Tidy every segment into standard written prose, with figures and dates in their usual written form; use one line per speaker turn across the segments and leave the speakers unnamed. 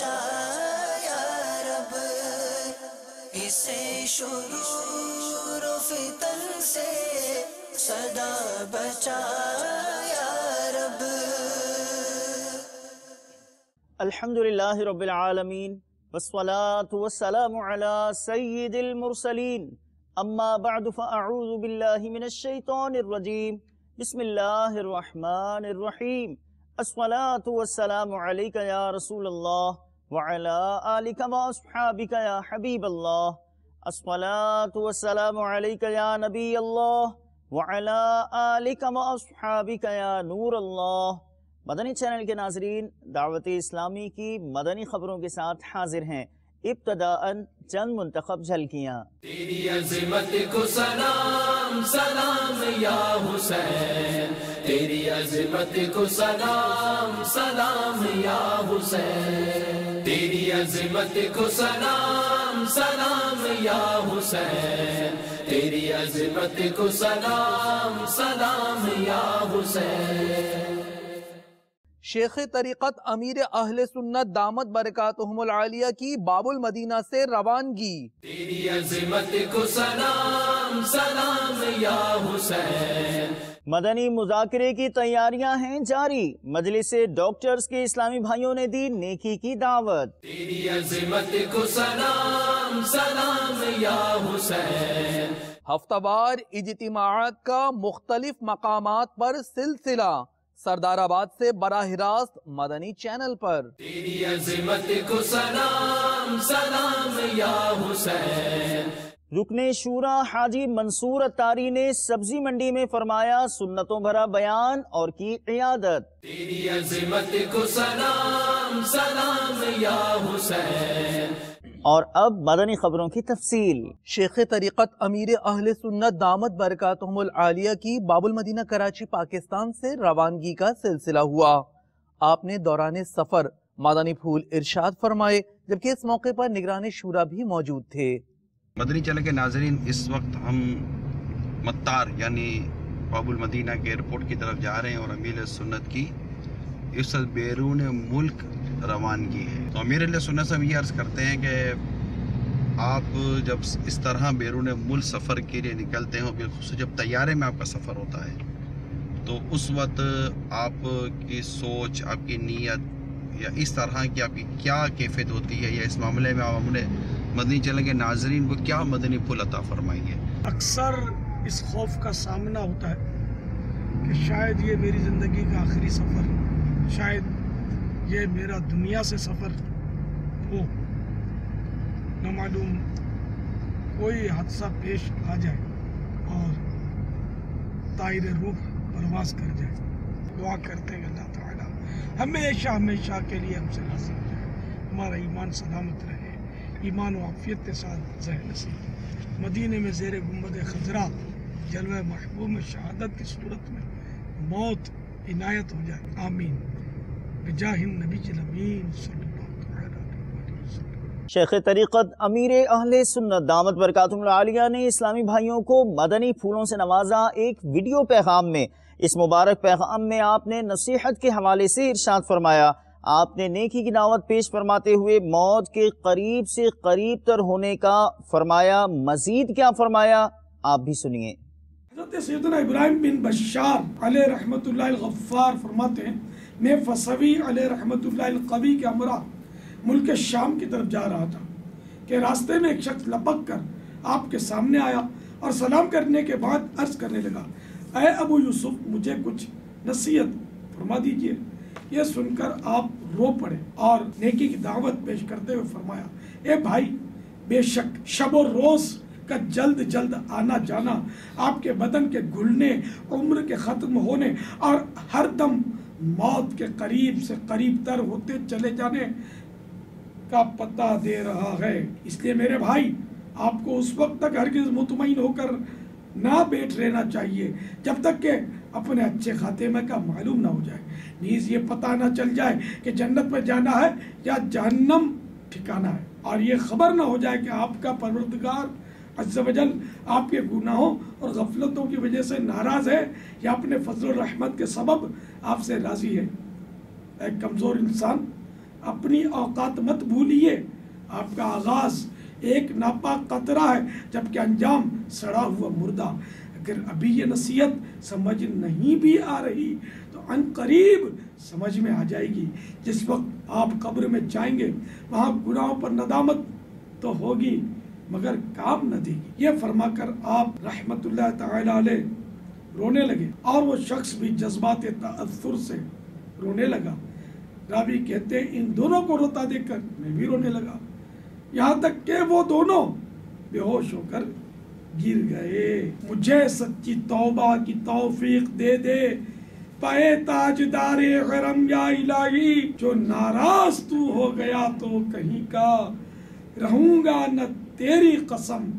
بچا یا رب، اسے شرور و فتن سے سدا بچا یا رب۔
الحمدللہ رب العالمین والصلاة والسلام علی سید المرسلین، اما بعد فاعوذ باللہ من الشیطان الرجیم، بسم اللہ الرحمن الرحیم۔ الصلاة والسلام علیک یا رسول اللہ وعلی آلک واصحابک یا حبیب اللہ۔ الصلاة والسلام علیک یا نبی اللہ وعلی آلک واصحابک یا نور اللہ۔ مدنی چینل کے ناظرین، دعوت اسلامی کی مدنی خبروں کے ساتھ حاضر ہیں۔ ابتداءً چند منتخب جھلکیاں۔
تیری عظمت کو سلام سلام یا حسین، تیری عظمت کو سلام سلام یا حسین، تیری عظمت کو سلام سلام یا حسین، تیری عظمت کو سلام سلام یا حسین۔
شیخ طریقت امیر اہل سنت دامت برکاتہم العالیہ کی باب المدینہ سے روانگی۔
تیری عظمت کو سلام سلام یا حسین۔
مدنی مذاکرے کی تیاریاں ہیں جاری، مجلس ڈاکٹرز کے اسلامی بھائیوں نے دی نیکی کی دعوت۔
تیری عظمت کو سلام سلام یا حسین۔
ہفتہ وار اجتماعات کا مختلف مقامات پر سلسلہ، سردار آباد سے براہ راست مدنی چینل پر۔
تیری عظمت کو سلام سلام یا حسین۔
رکن شورا حاجی منصور اتاری نے سبزی منڈی میں فرمایا سنتوں بھرا بیان اور کی عیادت۔
تیری عظمت کو سلام سلام یا حسین۔
اور اب مدنی خبروں کی تفصیل۔
شیخ طریقت امیر اہل سنت دامت برکاتہم العالیہ کی باب المدینہ کراچی پاکستان سے روانگی کا سلسلہ ہوا۔ آپ نے دوران سفر مدنی پھول ارشاد فرمائے، جبکہ اس موقع پر نگران شورا بھی موجود تھے۔
مدنی چینل کے ناظرین، اس وقت ہم مطار یعنی باب المدینہ کے ایئرپورٹ کی طرف جا رہے ہیں، اور امیر سنت کی اس وقت بیرون ملک روانگی ہے۔ تو امیر اہل سنت سے ہم یہ عرض کرتے ہیں کہ آپ جب اس طرح بیرون ملک سفر کے لیے نکلتے ہیں، بالخصوص جب طیارے میں آپ کا سفر ہوتا ہے، تو اس وقت آپ کی سوچ، آپ کی نیت یا اس طرح کی آپ کی کیا کیفیت ہوتی ہے، یا اس معاملے میں آپ اپنے مدنی چینل کے ناظرین کو کیا مدنی پھول عطا فرمائیے؟
اکثر اس خوف کا سامنا ہوتا ہے کہ شاید یہ میری زندگی کا آخری سفر، شاید یہ میرا دنیا سے سفر ہو، نہ معلوم کوئی حادثہ پیش آ جائے اور طائر روح پرواز کر جائے۔ دعا کرتے ہیں اللہ تعالیٰ ہمیشہ ہمیشہ کے لیے ہم سے راضی ہو جائے، ہمارا ایمان سلامت رہے، ایمان و عافیت کے ساتھ ظاہر نصیب، مدینے میں زیر گنبد خضرا جلوہ محبوب میں شہادت کی صورت میں موت عنایت ہو جائے، آمین بجاہ النبی الامین صلی اللہ علیہ وسلم۔
شیخ طریقت امیر اہل سنت دامت برکاتہم العالیہ نے اسلامی بھائیوں کو مدنی پھولوں سے نوازا۔ ایک ویڈیو پیغام میں، اس مبارک پیغام میں آپ نے نصیحت کے حوالے سے ارشاد فرمایا۔ آپ نے نیکی کی دعوت پیش فرماتے ہوئے موت کے قریب سے قریب تر ہونے کا فرمایا۔ مزید کیا فرمایا آپ بھی سنیے۔
حضرت سیدنا ابراہیم بن بشار علیہ رحمت اللہ الغفار فرماتے ہیں، میں فصوی علیہ رحمت اللہ القوی کے ہمراہ ملک شام کی طرف جا رہا تھا کہ راستے میں ایک شخص لپک کر آپ کے سامنے آیا اور سلام کرنے کے بعد عرض کرنے لگا، اے ابو یوسف، مجھے کچھ نصیحت فرما دیجئے۔ یہ سن کر آپ رو پڑے اور نیکی کی دعوت پیش کرتے ہوئے فرمایا، اے بھائی، بے شک شب و روز کا جلد جلد آنا جانا، آپ کے بدن کے گھلنے، عمر کے ختم ہونے اور ہر دم موت کے قریب سے قریب تر ہوتے چلے جانے کا پتہ دے رہا ہے۔ اس لیے میرے بھائی، آپ کو اس وقت تک ہرگز مطمئن ہو کر نہ بیٹھ رہنا چاہیے جب تک کہ اپنے اچھے خاتمے کا معلوم نہ ہو جائے، نیز یہ پتہ نہ چل جائے کہ جنت میں جانا ہے یا جہنم ٹھکانا ہے، اور یہ خبر نہ ہو جائے کہ آپ کا پروردگار عز و جل آپ کے گناہوں اور غفلتوں کی وجہ سے ناراض ہے یا اپنے فضل و رحمت کے سبب آپ سے راضی ہے۔ ایک کمزور انسان اپنی اوقات مت بھولیے، آپ کا آغاز ایک ناپاک قطرہ ہے جبکہ انجام سڑا ہوا مردہ۔ اگر ابھی یہ نصیحت سمجھ نہیں بھی آ رہی تو ان قریب سمجھ میں آ جائے گی۔ جس وقت آپ قبر میں جائیں گے وہاں گناہوں پر ندامت تو ہوگی مگر کام نہ دے گی۔ یہ فرما کر آپ رحمت اللہ تعالی علیہ رونے لگے اور وہ شخص بھی جذبات تأثر سے رونے لگا۔ راوی کہتے ہیں ان دونوں کو روتا دیکھ کر میں بھی رونے لگا، یہاں تک کہ وہ دونوں بے ہوش ہو کر گر گئے۔ مجھے سچی توبہ کی توفیق دے دے پائے تاجدار حرم یا الہی، جو ناراض تو ہو گیا تو کہیں کا رہوں گا نہ تیری قسم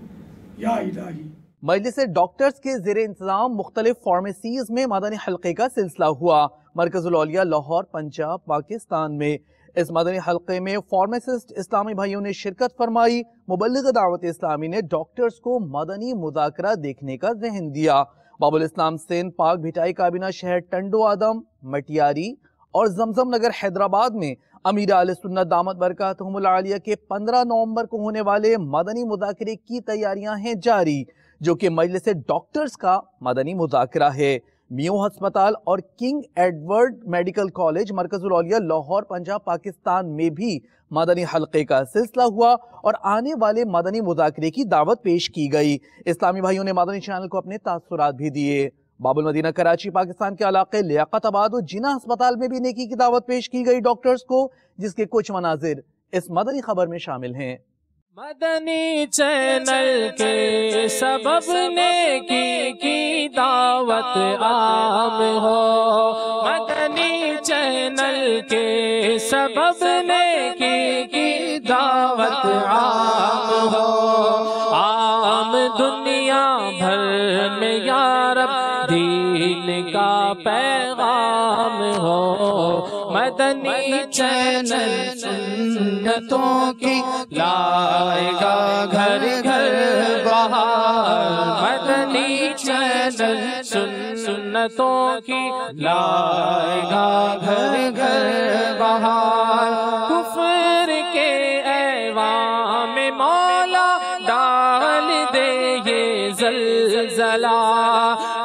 یا الہی۔
مجلس ڈاکٹرز کے زیر انتظام مختلف فارمیسیز میں مدنی حلقے کا سلسلہ ہوا۔ مرکز الاولیاء لاہور پنجاب پاکستان میں اس مدنی حلقے میں فارمیسسٹ اسلامی بھائیوں نے شرکت فرمائی۔ مبلغ دعوت اسلامی نے ڈاکٹرز کو مدنی مذاکرہ دیکھنے کا ذہن دیا۔ باب الاسلام سندھ پاک بھٹائی کابینہ شہر ٹنڈو آدم، مٹیاری اور زمزم نگر حیدرآباد میں امیر اہل سنت دامت برکاتہم العالیہ کے 15 نومبر کو ہونے والے مدنی مذاکرے کی تیاریاں ہیں جاری، جو کہ مجلس ڈاکٹرز کا مدنی مذاکرہ ہے۔ میو ہسپتال اور کنگ ایڈورڈ میڈیکل کالج مرکز الاولیاء لاہور پنجاب پاکستان میں بھی مدنی حلقے کا سلسلہ ہوا اور آنے والے مدنی مذاکرے کی دعوت پیش کی گئی۔ اسلامی بھائیوں نے مدنی چینل کو اپنے تاثرات بھی دیے۔ باب المدینہ کراچی پاکستان کے علاقے لیاقت آباد و جناح ہسپتال میں بھی نیکی کی دعوت پیش کی گئی ڈاکٹرز کو، جس کے کچھ مناظر اس مدنی خبر میں شامل ہیں۔
مدنی چینل کے سبب نیکی کی دعوت عام ہو، مدنی چینل کے سبب نیکی کی دعوت عام ہو، عام دنیا بھر میں یا رب دین کا پیغام ہو، مدنی چینل سنتوں کی لائے گا گھر گھر بہار، مدنی چینل سنتوں کی لائے گا گھر گھر بہار، کفر کے ایوان میں مولا ڈال دے یہ زلزلہ،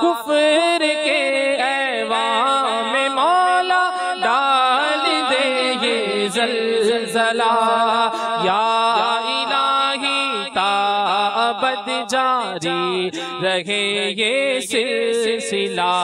کفر کے ایوان میں مولا ڈال دے یہ زلزلہ، یا الہی تا ابد جاری رہے یہ سلسلہ۔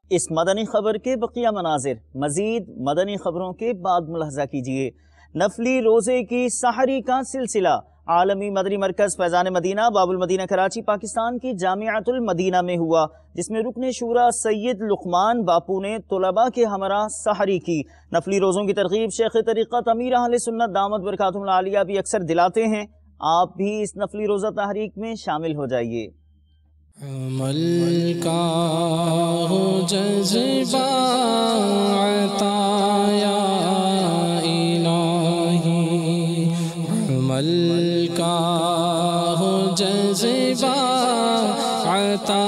اس مدنی خبر کے بقیہ مناظر مزید مدنی خبروں کے بعد ملاحظہ کیجیے۔ نفلی روزے کی سحری کا سلسلہ عالمی مدنی مرکز فیضان مدینہ باب المدینہ کراچی پاکستان کی جامعۃ المدینہ میں ہوا، جس میں رکن شورا سید لقمان باپو نے طلباء کے ہمراہ سحری کی۔ نفلی روزوں کی ترغیب شیخ طریقت امیر اہل سنت دامت برکاتہم العالیہ بھی اکثر دلاتے ہیں، آپ بھی اس نفلی روزہ تحریک میں شامل ہو جائیے۔
عمل کا ہو جذبہ عطا یا الہی، عمل کا ہو جذبہ عطا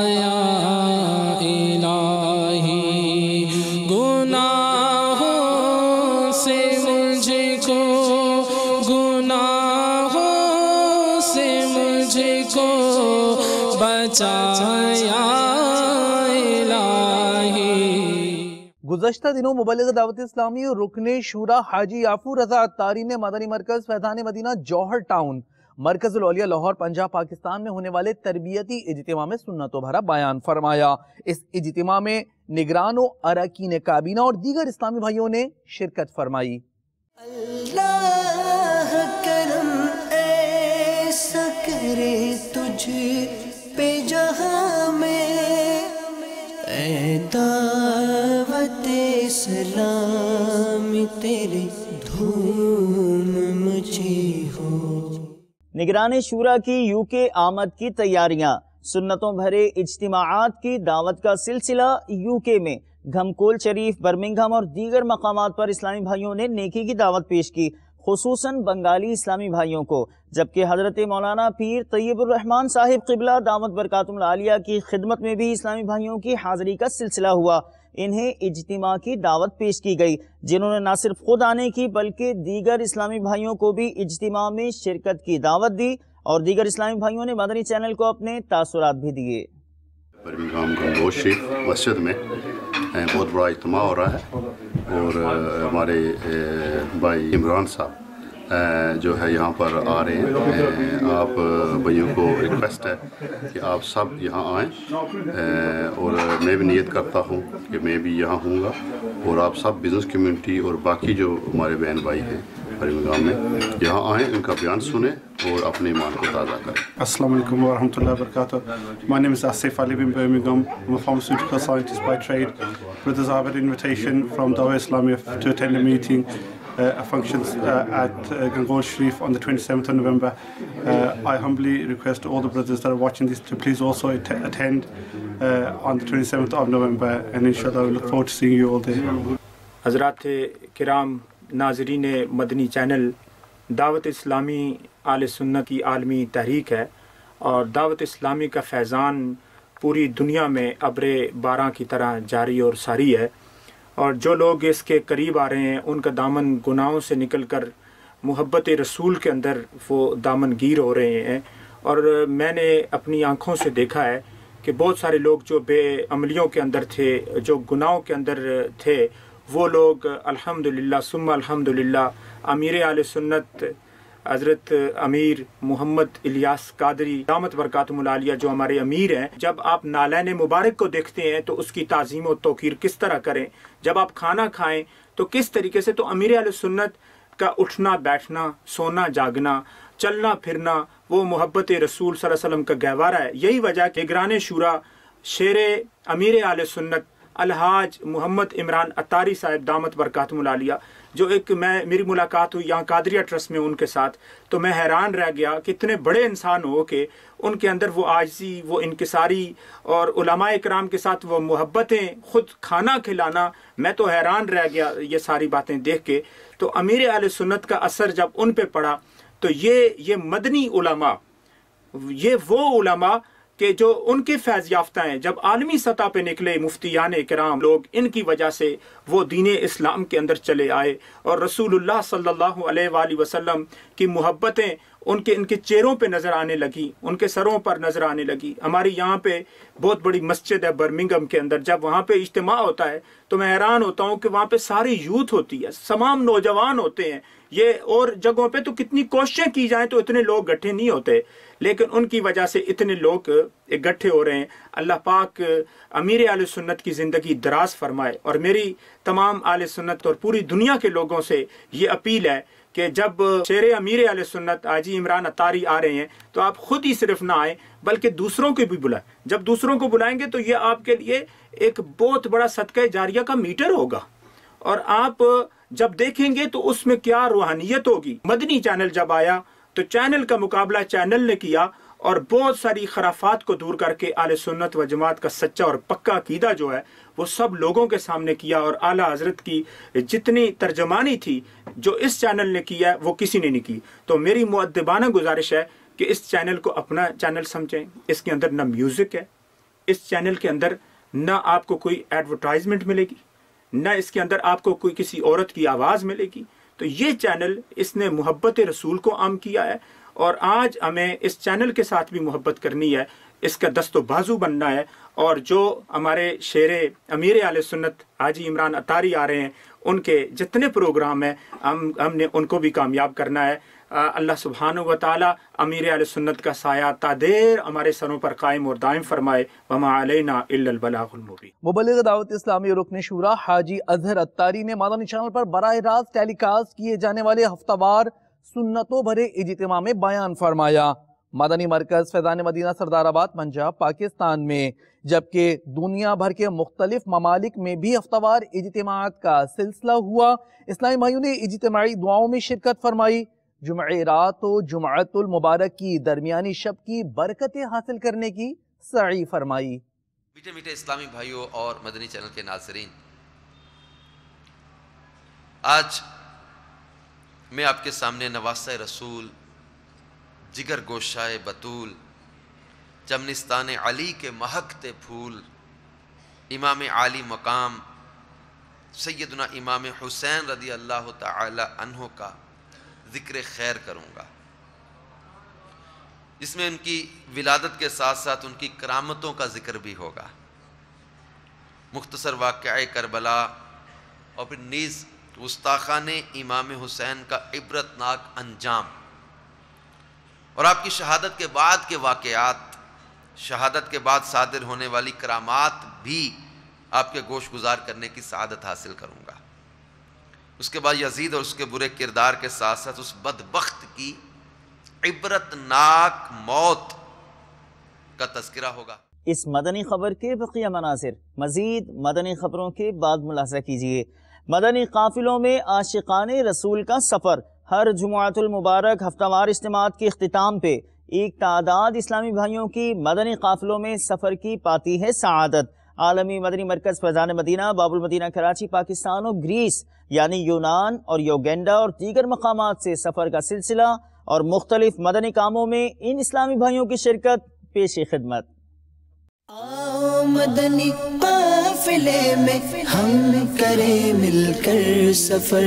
یا الہی، گناہوں سے مجھ کو، گناہوں سے مجھ کو بچایا الہی۔
گزشتہ دنوں مبلغ دعوت اسلامی اور رکن شورا حاجی یافور رضا عطاری نے مدنی مرکز فیضان مدینہ جوہر ٹاؤن مرکز الاولیاء لاہور پنجاب پاکستان میں ہونے والے تربیتی اجتماع میں سنتوں بھرا بیان فرمایا۔ اس اجتماع میں نگران و اراکین کابینہ اور دیگر اسلامی بھائیوں نے شرکت فرمائی۔
اللہ کرم ایسا کرے تجھ پہ جہاں میں، اے دعوت اسلام تیرے دھوم مچی ہو۔
نگران شورا کی یو کے آمد کی تیاریاں، سنتوں بھرے اجتماعات کی دعوت کا سلسلہ یو کے میں گھمکول شریف، برمنگھم اور دیگر مقامات پر اسلامی بھائیوں نے نیکی کی دعوت پیش کی، خصوصاً بنگالی اسلامی بھائیوں کو، جبکہ حضرت مولانا پیر طیب الرحمن صاحب قبلہ دامت برکاتہم العالیہ کی خدمت میں بھی اسلامی بھائیوں کی حاضری کا سلسلہ ہوا۔ انہیں اجتماع کی دعوت پیش کی گئی، جنہوں نے نہ صرف خود آنے کی بلکہ دیگر اسلامی بھائیوں کو بھی اجتماع میں شرکت کی دعوت دی، اور دیگر اسلامی بھائیوں نے مدنی چینل کو اپنے تاثرات بھی دیے۔
برمنگھم گنگوہ شریف مسجد میں بہت بڑا اجتماع ہو رہا ہے، اور ہمارے بھائی عمران صاحب جو ہے یہاں پر آ رہے ہیں۔ آپ بھائیوں کو ریکویسٹ ہے کہ آپ سب یہاں آئیں، اور میں بھی نیت کرتا ہوں کہ میں بھی یہاں ہوں گا، اور آپ سب بزنس کمیونٹی اور باقی جو ہمارے بہن بھائی ہیں برمنگھم میں یہاں آئیں، ان کا بیان سنیں اور اپنے ایمان کو تازہ کریں۔
السلام علیکم ورحمۃ اللہ وبرکاتہ۔ My name is Asif Ali bin Birmingham. I'm a pharmaceutical scientist by trade. Brothers, I have an invitation from Dawah Islamiyah to attend a meeting, a function at Gangoh Sharif on the 27th of November. I humbly request all the brothers that are watching this to please also attend on the 27th of November, and inshallah we look forward to seeing you all there.
حضرات کرام، ناظرین مدنی channel, دعوت اسلامی اہل سنت کی عالمی تحریک ہے، اور دعوت اسلامی کا فیضان پوری دنیا میں ابر باران کی طرح جاری اور ساری ہے، اور جو لوگ اس کے قریب آ رہے ہیں ان کا دامن گناہوں سے نکل کر محبت رسول کے اندر وہ دامن گیر ہو رہے ہیں۔ اور میں نے اپنی آنکھوں سے دیکھا ہے کہ بہت سارے لوگ جو بے عملیوں کے اندر تھے، جو گناہوں کے اندر تھے، وہ لوگ الحمدللہ ثم الحمدللہ امیر اہل سنت حضرت امیر محمد الیاس قادری دامت برکاتہم العالیہ جو ہمارے امیر ہیں، جب آپ نالین مبارک کو دیکھتے ہیں تو اس کی تعظیم و توقیر کس طرح کریں، جب آپ کھانا کھائیں تو کس طریقے سے، تو امیر اہل سنت کا اٹھنا بیٹھنا، سونا جاگنا، چلنا پھرنا وہ محبت رسول صلی اللہ علیہ وسلم کا گہوارہ ہے۔ یہی وجہ کہ نگران شورا شیر امیر اہل سنت الحاج محمد عمران عطاری صاحب دامت برکاتہم العالیہ، جو ایک میری ملاقات ہوئی یہاں قادریہ ٹرسٹ میں ان کے ساتھ، تو میں حیران رہ گیا کہ اتنے بڑے انسان ہو کہ ان کے اندر وہ عاجزی، وہ انکساری، اور علماء کرام کے ساتھ وہ محبتیں، خود کھانا کھلانا، میں تو حیران رہ گیا یہ ساری باتیں دیکھ کے۔ تو امیر اہل سنت کا اثر جب ان پہ پڑا تو یہ مدنی علماء، یہ وہ علماء کہ جو ان کے فیض یافتہ ہیں، جب عالمی سطح پہ نکلے مفتیان کرام لوگ، ان کی وجہ سے وہ دین اسلام کے اندر چلے آئے، اور رسول اللہ صلی اللہ علیہ وآلہ وسلم کی محبتیں ان کے چہروں پہ نظر آنے لگی، ان کے سروں پر نظر آنے لگی۔ ہماری یہاں پہ بہت بڑی مسجد ہے برمنگھم کے اندر، جب وہاں پہ اجتماع ہوتا ہے تو میں حیران ہوتا ہوں کہ وہاں پہ ساری یوتھ ہوتی ہے، تمام نوجوان ہوتے ہیں۔ یہ اور جگہوں پہ تو کتنی کوششیں کی جائیں تو اتنے لوگ گٹھے نہیں ہوتے، لیکن ان کی وجہ سے اتنے لوگ اکٹھے ہو رہے ہیں۔ اللہ پاک امیر اہل سنت کی زندگی دراز فرمائے، اور میری تمام اہل سنت اور پوری دنیا کے لوگوں سے یہ اپیل ہے کہ جب شیر امیر اہل سنت حاجی عمران عطاری آ رہے ہیں تو آپ خود ہی صرف نہ آئیں بلکہ دوسروں کو بھی بلائیں۔ جب دوسروں کو بلائیں گے تو یہ آپ کے لیے ایک بہت بڑا صدقہ جاریہ کا میٹر ہوگا، اور آپ جب دیکھیں گے تو اس میں کیا روحانیت ہوگی۔ مدنی چینل جب آیا تو چینل کا مقابلہ چینل نے کیا، اور بہت ساری خرافات کو دور کر کے اہل سنت و جماعت کا سچا اور پکا عقیدہ جو ہے وہ سب لوگوں کے سامنے کیا، اور اعلیٰ حضرت کی جتنی ترجمانی تھی جو اس چینل نے کی ہے وہ کسی نے نہیں کی۔ تو میری مؤدبانہ گزارش ہے کہ اس چینل کو اپنا چینل سمجھیں۔ اس کے اندر نہ میوزک ہے، اس چینل کے اندر نہ آپ کو کوئی ایڈورٹائزمنٹ ملے گی، نہ اس کے اندر آپ کو کوئی کسی عورت کی آواز ملے گی۔ تو یہ چینل اس نے محبت رسول کو عام کیا ہے، اور آج ہمیں اس چینل کے ساتھ بھی محبت کرنی ہے، اس کا دست و بازو بننا ہے، اور جو ہمارے شیر امیر اہل سنت حاجی عمران عطاری آ رہے ہیں ان کے جتنے پروگرام ہیں ہم نے ان کو بھی کامیاب کرنا ہے۔ اللہ سبحانہ و تعالی امیر اہل سنت کا سایہ تا دیر ہمارے سروں پر قائم اور دائم فرمائے۔ وما علینا الا البلاغ المبین۔
مبلغ دعوت اسلامی رکن شورا حاجی اظہر عطاری نے مدنی چینل پر براہ راست ٹیلی کاسٹ کیے جانے والے ہفتہ وار سنتوں بھرے اجتماع میں بیان فرمایا۔ مدنی مرکز فیضان مدینہ سردار آباد پنجاب پاکستان میں، جبکہ دنیا بھر کے مختلف ممالک میں بھی ہفتہ وار اجتماعات کا سلسلہ ہوا۔ اسلامی بھائیوں نے اجتماعی دعاؤں میں شرکت فرمائی، جمعرات و جمعۃ المبارک کی درمیانی شب کی برکتیں حاصل کرنے کی سعی فرمائی۔
میٹھے میٹھے اسلامی بھائیوں اور مدنی چینل کے ناظرین، آج میں آپ کے سامنے نواسہ رسول، جگر گوشائے بطول، چمنستان علی کے مہکتے پھول، امام عالی مقام سیدنا امام حسین رضی اللہ تعالی عنہ کا ذکر خیر کروں گا، جس میں ان کی ولادت کے ساتھ ساتھ ان کی کرامتوں کا ذکر بھی ہوگا، مختصر واقعہ کربلا، اور پھر نیز گستاخان امام حسین کا عبرت ناک انجام، اور آپ کی شہادت کے بعد کے واقعات، شہادت کے بعد صادر ہونے والی کرامات بھی آپ کے گوش گزار کرنے کی سعادت حاصل کروں گا۔ اس کے بعد یزید اور اس کے برے کردار کے ساتھ ساتھ اس بدبخت کی عبرت ناک موت کا تذکرہ ہوگا۔
اس مدنی خبر کے بقیہ مناظر مزید مدنی خبروں کے بعد ملاحظہ کیجیے۔ مدنی قافلوں میں عاشقان رسول کا سفر۔ ہر جمعۃ المبارک ہفتہ وار اجتماعات کے اختتام پہ ایک تعداد اسلامی بھائیوں کی مدنی قافلوں میں سفر کی پاتی ہے سعادت۔ عالمی مدنی مرکز فیضان مدینہ باب المدینہ کراچی پاکستان اور گریس یعنی یونان اور یوگینڈا اور دیگر مقامات سے سفر کا سلسلہ اور مختلف مدنی کاموں میں ان اسلامی بھائیوں کی شرکت پیش خدمت۔
آؤ مدنی قافلے میں ہم کریں مل کر سفر،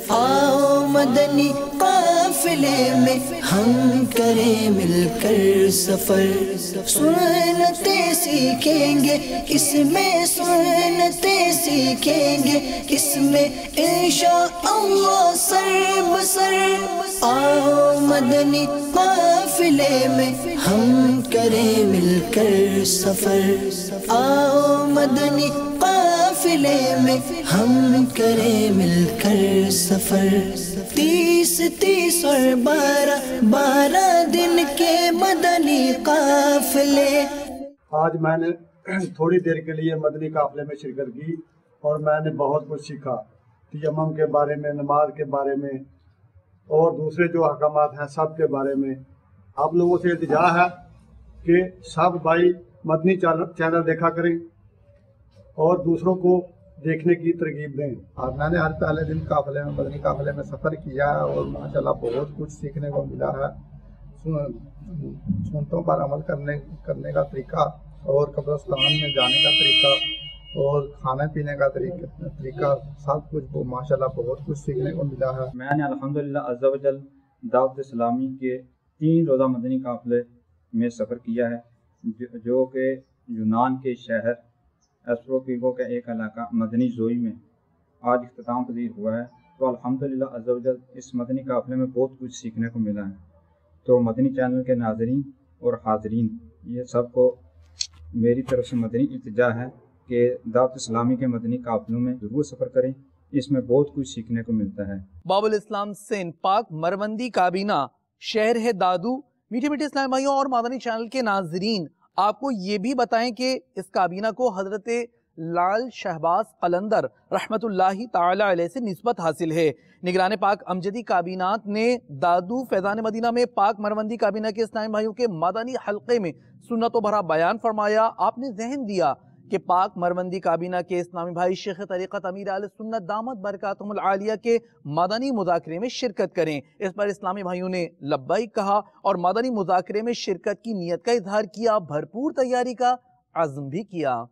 آؤ مدنی قافلے میں ہم کریں مل کر سفر، سنتیں سیکھیں گے اس میں، سنتیں سیکھیں گے اس میں انشاءاللہ سر بسر، آؤ مدنی قافلے میں ہم کریں مل کر سفر، آؤ مدنی قافلے میں ہم کریں مل کر سفر، 30 اور 12 دن کے مدنی قافلے۔
آج میں نے تھوڑی دیر کے لیے مدنی قافلے میں شرکت کی اور میں نے بہت کچھ سیکھا، تیمم کے بارے میں، نماز کے بارے میں اور دوسرے جو احکامات ہیں سب کے بارے میں۔ آپ لوگوں سے التجا ہے کہ سب بھائی مدنی چینل دیکھا کریں اور دوسروں کو دیکھنے کی ترغیب دیں۔
اور میں نے ہر پہلے دن قافلے میں مدنی قافلے میں سفر کیا ہے اور ماشاءاللہ بہت کچھ سیکھنے کو ملا ہے، سنتوں پر عمل کرنے کا طریقہ اور قبرستان میں جانے کا طریقہ اور کھانے پینے کا طریقہ سب کچھ ماشاءاللہ بہت کچھ سیکھنے کو ملا ہے۔
میں نے الحمدللہ عز و جل دعوت اسلامی کے 3 روزہ مدنی قافلے میں سفر کیا ہے، جو کہ یونان کے شہر ایسٹروپیگو کا ایک علاقہ مدنی زوئی میں آج اختتام پذیر ہوا ہے۔ تو الحمدللہ عز و جل اس مدنی قافلے میں بہت کچھ سیکھنے کو ملا ہے۔ تو مدنی چینل کے ناظرین اور حاضرین، یہ سب کو میری طرف سے مدنی التجا ہے کہ دعوت اسلامی کے مدنی قافلوں میں ضرور سفر کریں، اس میں بہت کچھ سیکھنے کو ملتا ہے۔
باب الاسلام سندھ پاک مروندی کابینہ شہر ہے دادو۔ میٹھے میٹھے اسلام بھائیوں اور مدنی چینل کے ناظرین، آپ کو یہ بھی بتائیں کہ اس کابینہ کو حضرت لال شہباز قلندر رحمت اللہ تعالی علیہ سے نسبت حاصل ہے۔ نگران پاک امجدی کابینات نے دادو فیضان مدینہ میں پاک مروندی کابینہ کے اسلامی بھائیوں کے مدنی حلقے میں سنتوں بھرا بیان فرمایا۔ آپ نے ذہن دیا کہ پاک مروندی کابینہ کے اسلامی بھائی شیخ طریقت امیر اہل سنت دامت برکاتہم العالیہ کے مدنی مذاکرے میں شرکت کریں۔ اس پر اسلامی بھائیوں نے لبیک کہا اور مدنی مذاکرے میں شرکت کی نیت کا اظہار کیا، بھرپور تیاری کا عزم بھی کیا۔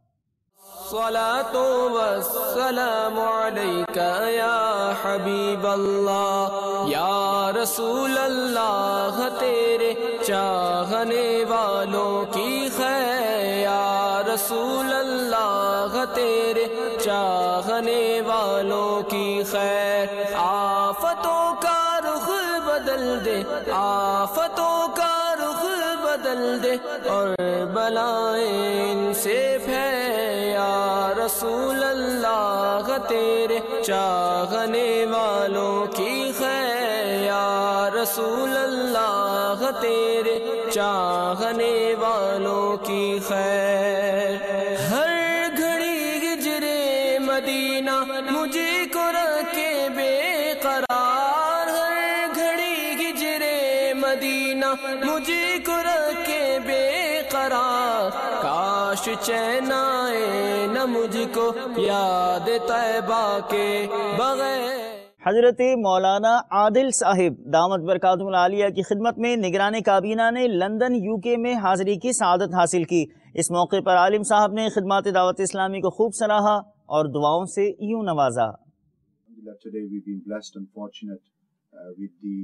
الصلاة والسلام علیکہ یا حبیب اللہ، یا رسول اللہ، تیرے چاہنے والوں کی خیر، یا رسول اللہ، تیرے چاہنے والوں کی خیر، آفتوں کا رخ بدل دے، آفتوں کا رخ بدل دے اور بلائیں ان سے پھیلے، یا رسول اللہ، تیرے چاہنے والوں کی خیر، یا رسول اللہ، تیرے چاہنے والوں کی خیر۔ ہر گھڑی ہجرے مدینہ مجھے کو رکھے بے قرار، ہر گھڑی ہجرے مدینہ مجھے کو رکھے بے قرار، کاش چین آئے نہ مجھ کو یاد طیبہ کے بغیر۔
حضرت مولانا عادل صاحب دامت برکاتہم العالیہ کی خدمت میں نگران کابینہ نے لندن UK میں حاضری کی سعادت حاصل کی۔ اس موقع پر عالم صاحب نے خدمات دعوت اسلامی کو خوب سراہا اور دعاؤں سے یوں نوازا.
Today we've been blessed and fortunate with the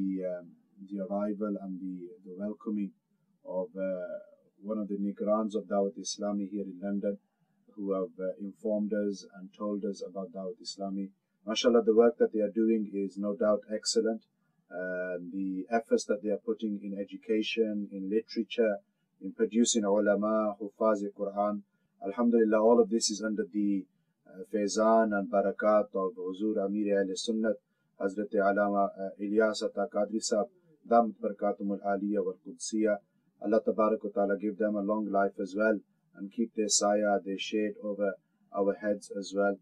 arrival and the welcoming of one of the Nigrans of Dawat Islami here in London, who have informed us and told us about Dawat Islami. MashaAllah, the work that they are doing is no doubt excellent. The efforts that they are putting in education, in literature, in producing ulama, hufaz Quran. Alhamdulillah, all of this is under the faizan and barakat of Huzur Amir Ahl Sunnat, Hazrat Allama Ilyas Ata Qadri Sahab, Damat Barakatum Al-Aliyah wal Qudsiyah. Allah Tabarak wa Ta'ala give them a long life as well and keep their sayah, their shade over our heads as well.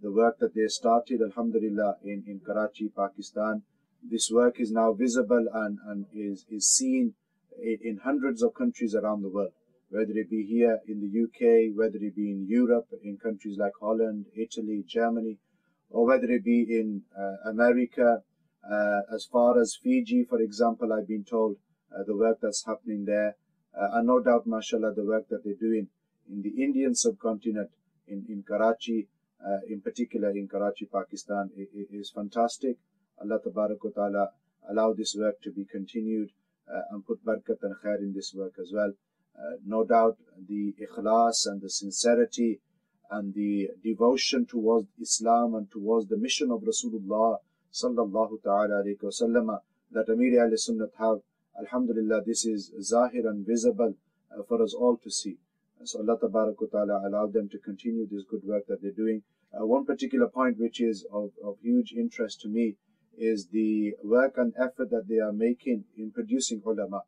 The work that they started, alhamdulillah, in Karachi, Pakistan, this work is now visible and is seen in hundreds of countries around the world, whether it be here in the UK, whether it be in Europe, in countries like Holland, Italy, Germany, or whether it be in America, as far as Fiji, for example, I've been told the work that's happening there, and no doubt, mashallah, the work that they're doing in the Indian subcontinent, in Karachi, in particular in Karachi, Pakistan, is fantastic. Allah Tabarak wa Ta'ala allow this work to be continued and put barakat and khair in this work as well. No doubt the ikhlas and the sincerity and the devotion towards Islam and towards the mission of Rasulullah sallallahu ta'ala alayhi wa sallam that Amir Ahl Sunnat have, alhamdulillah, this is zahir and visible for us all to see. So Allah Tabarak wa Ta'ala allow them to continue this good work that they're doing. One particular point which is of huge interest to me is the work and effort that they are making in producing ulama.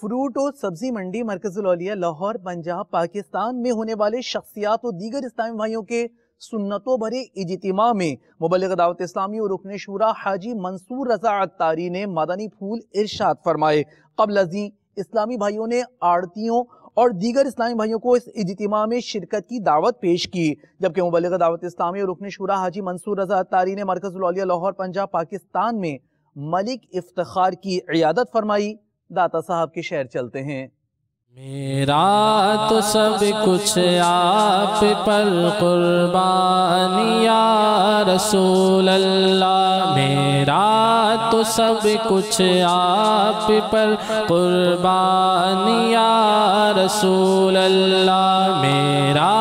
Fruit اور سبزی منڈی مرکز العولیہ لاہور پنجاب پاکستان میں ہونے والے شخصیات اور دیگر اسلامی بھائیوں کے سنتوں بھرے اجتماع میں مبلغ دعوت اسلامی اور رکن شورا حاجی منصور رضا عطاری نے مدنی پھول ارشاد فرمائے. قبل ازیں اسلامی بھائیوں نے آڑتیوں اور دیگر اسلامی بھائیوں کو اس اجتماع میں شرکت کی دعوت پیش کی، جبکہ مبلغ دعوت اسلامی اور رکن شورا حاجی منصور رضا عطاری نے مرکز العولیہ لاہور پنجاب پاکستان میں ملک افتخار کی عیادت فرمائی. داتا صاحب کے شعر چلتے ہیں.
میرا تو سب کچھ آپ پر قربان یا رسول اللہ، میرا تو سب کچھ آپ پر قربان یا رسول اللہ، میرا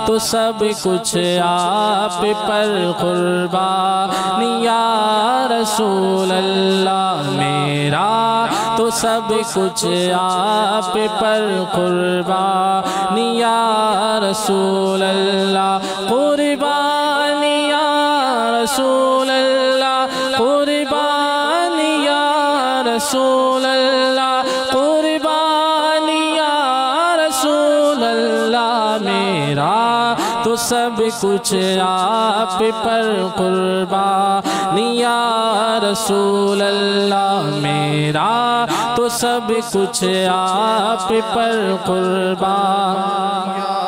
تو سب کچھ آپ پر قربان یا رسول اللہ، میرا تو سب کچھ آپ پر قربان یا رسول اللہ، قربان یا رسول اللہ، قربان یا رسول اللہ، قربان یا رسول اللہ، میرا تو سب کچھ آپ پر قربان یا رسول اللہ، میرا تو سب کچھ آپ پر قربان یا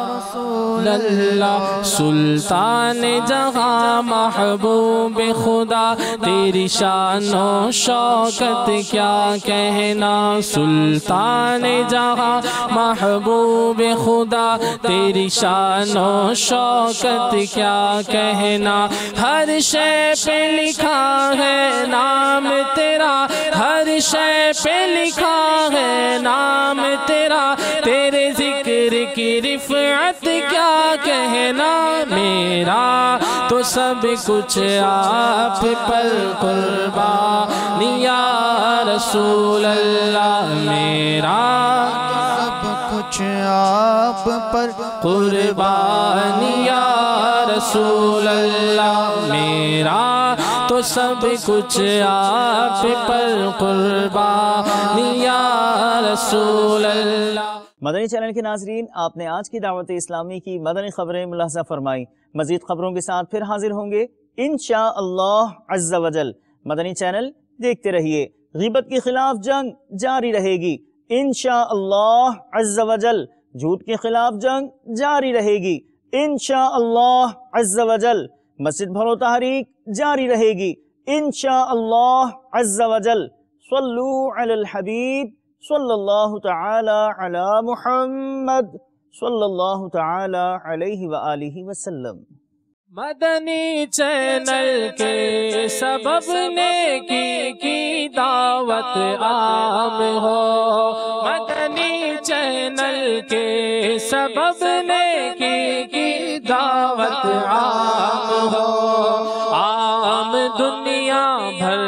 رسول اللہ. سلطان جہاں محبوب خدا تیری شان و شوکت کیا کہنا، سلطان جہاں محبوب خدا تیری شان و شوکت کیا کہنا، ہر شے پہ لکھا ہے نام تیرا، ہر شے پہ لکھا ہے نام تیرا، تیرے ذکر کی رفعت کیا کہنا، میرا تو سب کچھ آپ پر قربان یا رسول اللہ، میرا سب کچھ آپ پر قربان یا رسول اللہ، میرا تو سب کچھ آپ پر قربان یا رسول اللہ.
مدنی چینل کے ناظرین، آپ نے آج کی دعوت اسلامی کی مدنی خبریں ملاحظہ فرمائی. مزید خبروں کے ساتھ پھر حاضر ہوں گے انشاءاللہ عز و جل. مدنی چینل دیکھتے رہیے. غیبت کے خلاف جنگ جاری رہے گی انشاءاللہ عز و جل. جھوٹ کے خلاف جنگ جاری رہے گی انشاءاللہ عز و جل. مسجد بھرو تحریک جاری رہے گی انشاءاللہ عز و جل. صلو علی الحبیب صلی اللہ تعالی علی محمد صلی اللہ تعالی علیہ وآلہ وسلم۔
مدنی چینل کے سبب نیکی کی دعوت عام ہو، مدنی چینل کے سبب نیکی کی دعوت عام ہو، عام دنیا بھر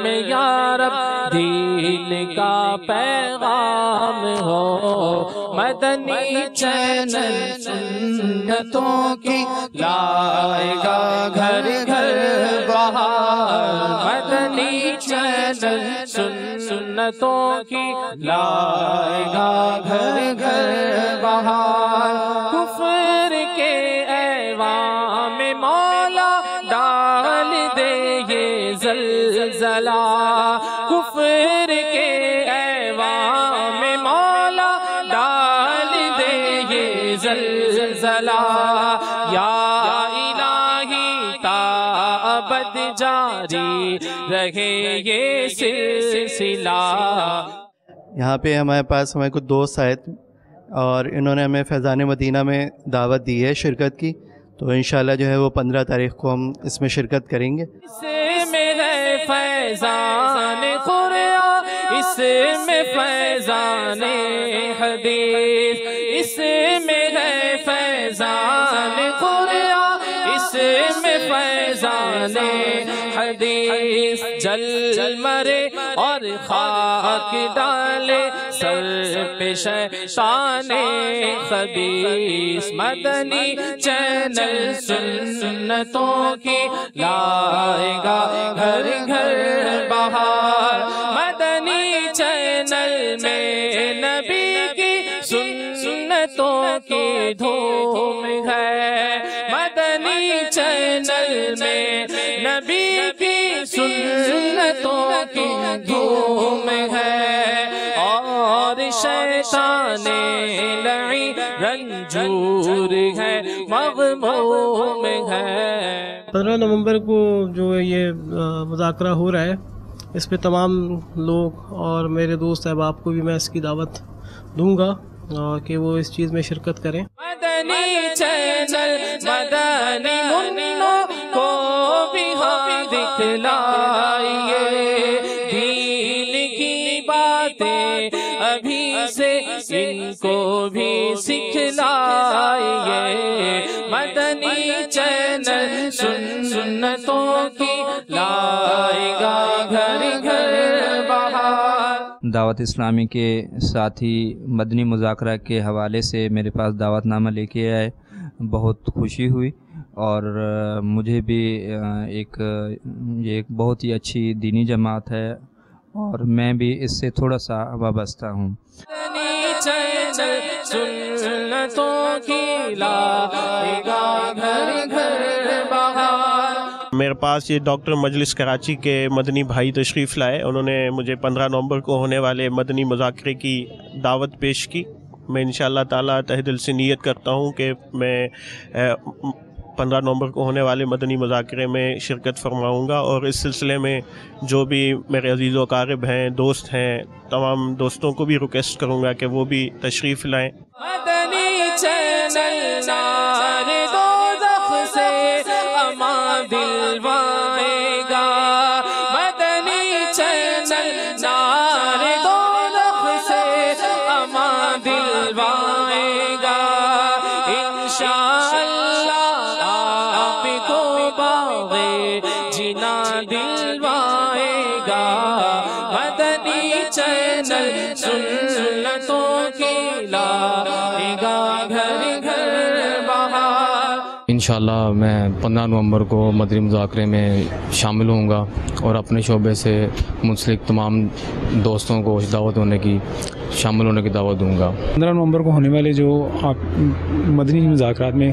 میں یا رب دین کا پیغام ہو، مدنی چینل سنتوں کی لائے گا گھر گھر بہار، مدنی چینل سنتوں کی لائے گا گھر گھر بہار، کفر کے ایوان میں مولا ڈال دے یہ زلزلہ، کفر کے ایوان میں مولا ڈال دے یہ زلزلہ، یا الہی تا ابد جاری رہے یہ سلسلہ۔
یہاں پہ ہمارے پاس ہمارے کچھ دوست آئے اور انہوں نے ہمیں فیضان مدینہ میں دعوت دی ہے شرکت کی، تو انشاءاللہ جو ہے وہ 15 تاریخ کو ہم اس میں شرکت کریں گے۔
اس میں ہے فیضان قرآن، اس میں فیضان حدیث، اس میں ہے فیضان قرآن، اس میں فیضان حدیث، جل مرے اور خاک ڈالے سر پہ شیطان خبیث، مدنی چینل سنتوں کی لائے گا گھر گھر بہار، مدنی چینل میں نبی کی سنتوں کی دھوم ہے، مدنی چینل میں نبی کی سنتوں کی دھوم ہے، اور شیطان لعین رنجور ہے مغموم ہے۔
15 نومبر کو جو یہ مذاکرہ ہو رہا ہے، اس پہ تمام لوگ اور میرے دوست احباب کو بھی میں اس کی دعوت دوں گا کہ وہ اس چیز میں شرکت کریں۔
مدنی چینل مدنی منوں کو بھی ہاں دکھلائیے، دین کی باتیں ابھی سے ان کو بھی سکھلائیے، مدنی چینل سنتوں کی لائے گا گھر گھر بہار۔
دعوت اسلامی کے ساتھی مدنی مذاکرہ کے حوالے سے میرے پاس دعوت نامہ لے کے آئے، بہت خوشی ہوئی، اور مجھے بھی یہ ایک بہت ہی اچھی دینی جماعت ہے، اور میں بھی اس سے تھوڑا سا وابستہ ہوں۔
مدنی چینل سنتوں کی لائے گا گھر گھر بہار۔
میرے پاس یہ ڈاکٹر مجلس کراچی کے مدنی بھائی تشریف لائے، انہوں نے مجھے 15 نومبر کو ہونے والے مدنی مذاکرے کی دعوت پیش کی۔ میں انشاءاللہ تعالیٰ تہ دل سے نیت کرتا ہوں کہ میں 15 نومبر کو ہونے والے مدنی مذاکرے میں شرکت فرماؤں گا، اور اس سلسلے میں جو بھی میرے عزیز و اقارب ہیں، دوست ہیں، تمام دوستوں کو بھی ریکویسٹ کروں گا کہ وہ بھی تشریف لائیں۔
مدنی چینل نار دوزخ سے امان دلوائے گا، مدنی چینل نار دوزخ سے امان دلوائے گا، انشاءاللہ آپ کو باغے جنا دلوائے گا، مدنی چینل سنتوں کی لائے گا گھر گھر بہار۔
انشاءاللہ میں 15 نومبر کو مدنی مذاکرے میں شامل ہوں گا، اور اپنے شعبے سے منسلک تمام دوستوں کو شامل ہونے کی دعوت دوں گا۔
15 نومبر کو ہونے والے جو مدنی مذاکرات میں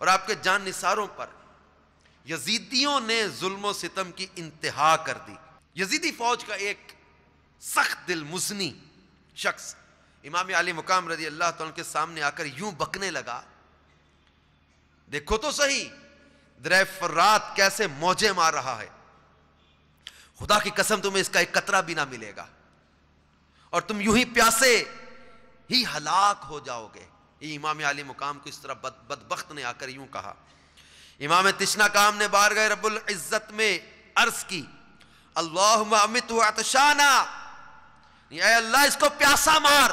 اور آپ کے جان نثاروں پر یزیدیوں نے ظلم و ستم کی انتہا کر دی. یزیدی فوج کا ایک سخت دل مزنی شخص امام علی مقام رضی اللہ تعالیٰ کے سامنے آ کر یوں بکنے لگا, دیکھو تو صحیح دریائے فرات کیسے موجیں مار رہا ہے, خدا کی قسم تمہیں اس کا ایک قطرہ بھی نہ ملے گا اور تم یوں ہی پیاسے ہی ہلاک ہو جاؤ گے. یہ امام علی مقام کو اس طرح بدبخت نے آ کر یوں کہا. امام تشنا کام نے بارگاہ رب العزت میں عرض کی, اللہم امیتو عطشانا, اے اللہ اس کو پیاسا مار.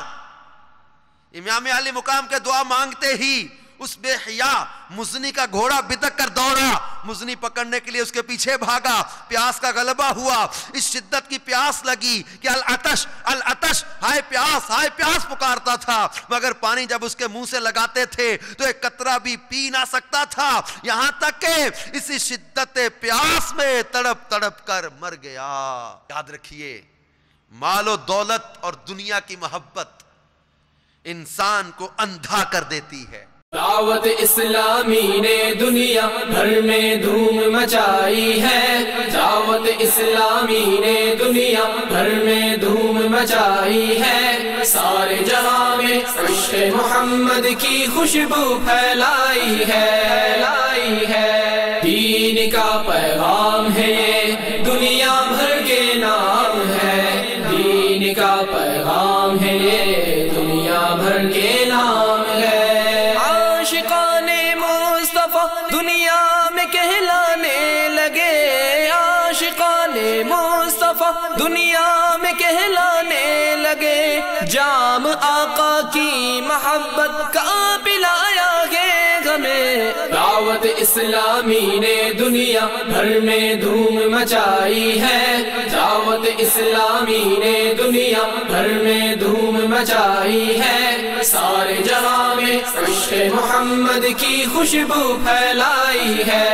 امام علی مقام کے دعا مانگتے ہی اس بے حیا مزنی کا گھوڑا بدک کر دوڑا, مزنی پکڑنے کے لیے اس کے پیچھے بھاگا. پیاس کا غلبہ ہوا, اس شدت کی پیاس لگی کہ العطش العطش, ہائے پیاس پکارتا تھا, مگر پانی جب اس کے منہ سے لگاتے تھے تو ایک قطرہ بھی پی نہ سکتا تھا, یہاں تک کہ اسی شدت پیاس میں تڑپ تڑپ کر مر گیا. یاد رکھیے, مال و دولت اور دنیا کی محبت انسان کو اندھا کر دیتی ہے.
دعوت اسلامی نے دنیا بھر میں دھوم مچائی ہے, دعوت اسلامی نے دنیا بھر میں دھوم مچائی ہے, سارے جہاں میں عشق محمد کی خوشبو پھیلائی ہے. دین کا پیغام ہے یہ دنیا بھر کے نام ہے, دین کا پیغام ہے یہ دنیا بھر کے نام ہے. دنیا میں کہلانے لگے, عاشقان مصطفیٰ دنیا میں کہلانے لگے, جام آقا کی محبت کا پلایا گے ہمیں. دعوت اسلامی نے دنیا بھر میں دھوم مچائی ہے, دعوت اسلامی نے دنیا بھر میں دھوم مچائی ہے, سارے جہاں میں عشق محمد کی خوشبو پھیلائی ہے.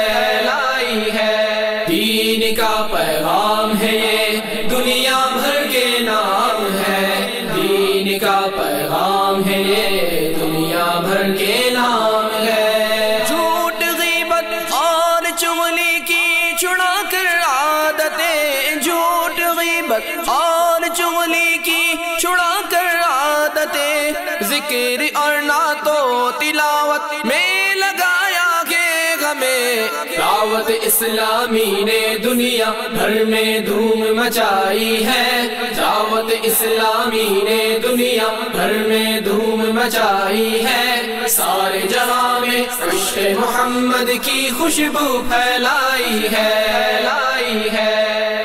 دین کا پیغام ہے یہ دنیا بھر کے نام ہے, دین کا پیغام ہے یہ دنیا بھر کے نام ہے. جھوٹ غیبت اور چغلی کی چھڑا کر عادتیں, جھوٹ غیبت اور چغلی کی چھڑا کر عادتیں, ذکر اور نعت و تلاوت میں لگایا گے ہمیں. دعوت اسلامی نے دنیا بھر میں دھوم مچائی ہے, دعوت اسلامی نے دنیا بھر میں دھوم مچائی ہے, سارے جہاں میں عشق محمد کی خوشبو پھیلائی ہے.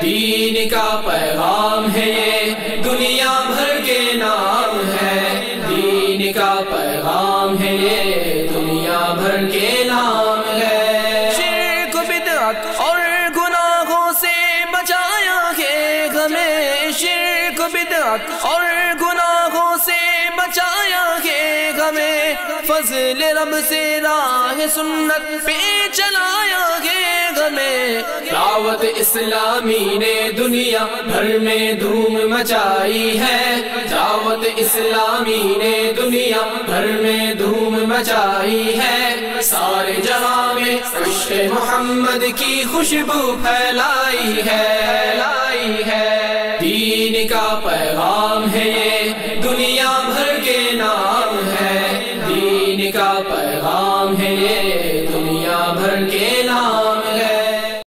دین کا پیغام ہے یہ دنیا بھر کے نام ہے, دین کا پیغام ہے یہ دنیا بھر کے نام ہے. شرک بدعت اور گناہوں سے بچایا گے ہمیں, شرک بدعت اور گناہوں سے بچایا گے ہمیں, فضل رب سے راہ سنت پہ چلایا گے ہمیں. دعوت اسلامی نے دنیا بھر میں دھوم مچائی ہے, دعوت اسلامی نے دنیا بھر میں دھوم مچائی ہے, سارے جہاں میں عشق محمد کی خوشبو پھیلائی ہے. دین کا پیغام ہے یہ دنیا بھر کے نام ہے, دین کا پیغام ہے یہ